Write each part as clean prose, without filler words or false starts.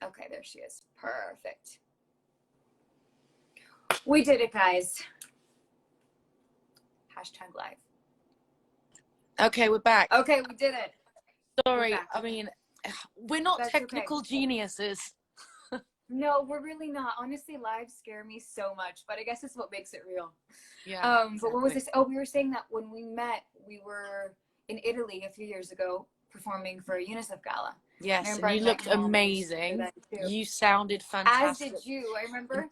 Okay, there she is. Perfect. We did it, guys. Hashtag live. Okay, we're back. Okay, we did it. Sorry, I mean, we're not That's technical okay. geniuses. No, we're really not. Honestly, lives scare me so much, but I guess it's what makes it real. Yeah. But what was this? Oh, we were saying that when we met, we were in Italy a few years ago performing for a UNICEF gala. Yes, and you looked amazing. You sounded fantastic. As did you. I remember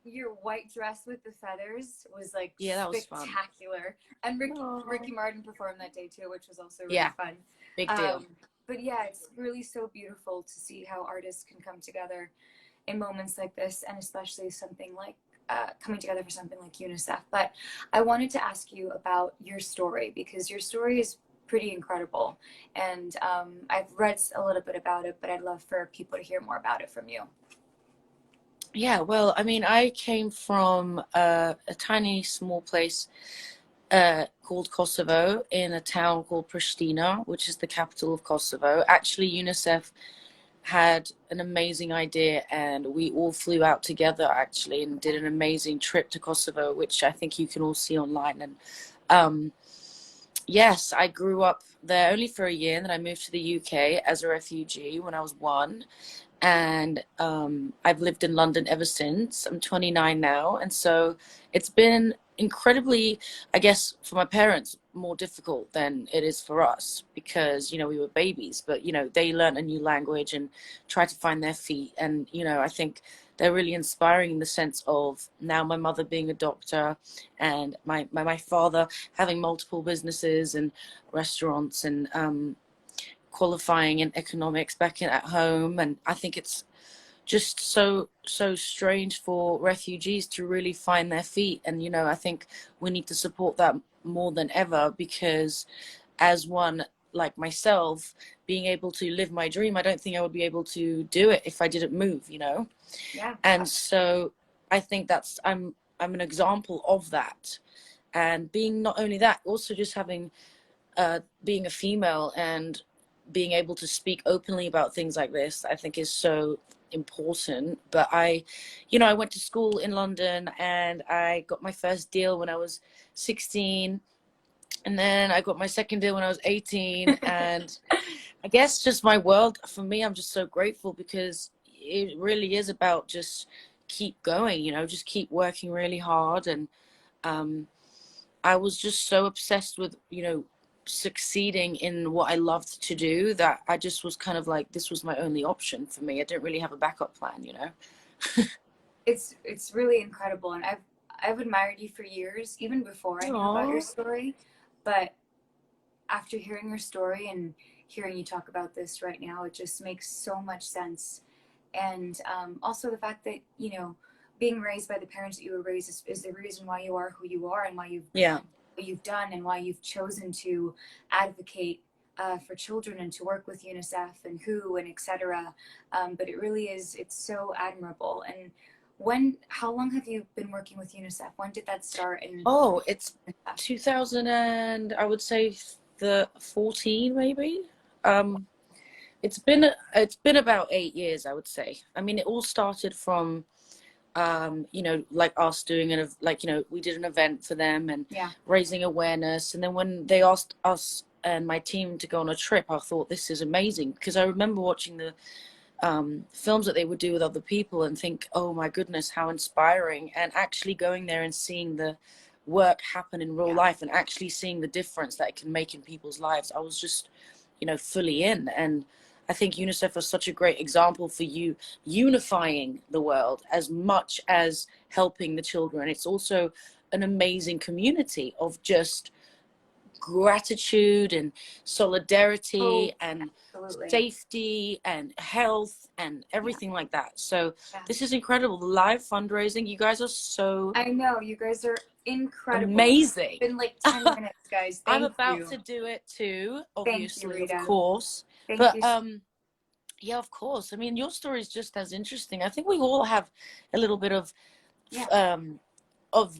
your white dress with the feathers was like that spectacular. Was fun. And Ricky Martin performed that day too, which was also really fun. Big deal. But yeah, it's really so beautiful to see how artists can come together in moments like this, and especially something like coming together for something like UNICEF. But I wanted to ask you about your story, because your story is pretty incredible, and I've read a little bit about it, but I'd love for people to hear more about it from you. Yeah, well, I mean, I came from a tiny small place called Kosovo, in a town called Pristina, which is the capital of Kosovo. Actually, UNICEF had an amazing idea, and we all flew out together actually and did an amazing trip to Kosovo, which I think you can all see online. And yes, I grew up there only for a year, and then I moved to the UK as a refugee when I was 1. And I've lived in London ever since. I'm 29 now, and so it's been incredibly, I guess, for my parents, more difficult than it is for us, because, you know, we were babies, but, you know, they learned a new language and tried to find their feet. And, you know, I think they're really inspiring in the sense of now my mother being a doctor, and my father having multiple businesses and restaurants, and qualifying in economics back at home. And I think it's just so strange for refugees to really find their feet. And, you know, I think we need to support that more than ever, because as one like myself, being able to live my dream, I don't think I would be able to do it if I didn't move, you know. And so I think that's I'm an example of that. And being not only that, also just having being a female and being able to speak openly about things like this, I think is so important. But I went to school in London, and I got my first deal when I was 16, and then I got my second deal when I was 18. And I guess just my world, for me, I'm just so grateful, because it really is about just keep going, you know, just keep working really hard. And I was just so obsessed with, you know, succeeding in what I loved to do, that I just was kind of like, this was my only option for me. I didn't really have a backup plan, you know. It's really incredible, and I've admired you for years, even before I knew about your story. But after hearing your story and hearing you talk about this right now, it just makes so much sense. And also the fact that, you know, being raised by the parents that you were raised is the reason why you are who you are, and why you've done, and why you've chosen to advocate for children and to work with UNICEF and WHO and etc. But it really is, it's so admirable. And how long have you been working with UNICEF? When did that start? It's 2000, and I would say the 14 maybe. It's been about 8 years, I would say. I mean, it all started from you know, like us doing we did an event for them and raising awareness. And then when they asked us and my team to go on a trip, I thought, this is amazing, because I remember watching the films that they would do with other people and think, oh my goodness, how inspiring. And actually going there and seeing the work happen in real life, and actually seeing the difference that it can make in people's lives, I was just, you know, fully in. And I think UNICEF is such a great example for you unifying the world as much as helping the children. It's also an amazing community of just gratitude and solidarity and safety and health and everything like that. So this is incredible. The live fundraising, you guys are so... I know, you guys are incredible. Amazing. It's been like 10 minutes, guys. I'm about to do it too, obviously. Thank you, Rita. Of course. Thank you. Yeah, of course. I mean, your story is just as interesting. I think we all have a little bit of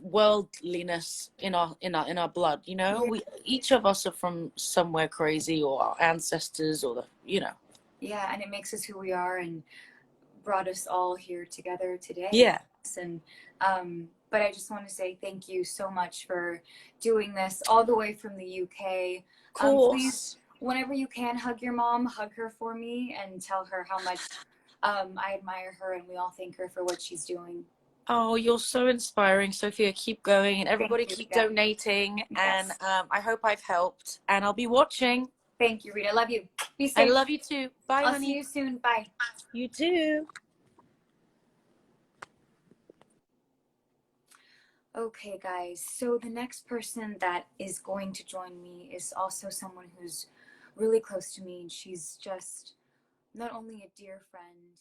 worldliness in our blood, you know. We each of us are from somewhere crazy, or our ancestors, or the, you know. Yeah, and it makes us who we are. And brought us all here together today. Yeah. And but I just want to say thank you so much for doing this all the way from the UK. Of course. Please, whenever you can, hug your mom, hug her for me, and tell her how much I admire her, and we all thank her for what she's doing. Oh, you're so inspiring, Sophia. Keep going, and everybody You, keep Rita. donating. Yes. And I hope I've helped. And I'll be watching. Thank you, Rita. Love you. Be I safe. love you too. Bye, I'll honey. see you soon. Bye. You too. Okay, guys. So the next person that is going to join me is also someone who's really close to me, and she's just not only a dear friend.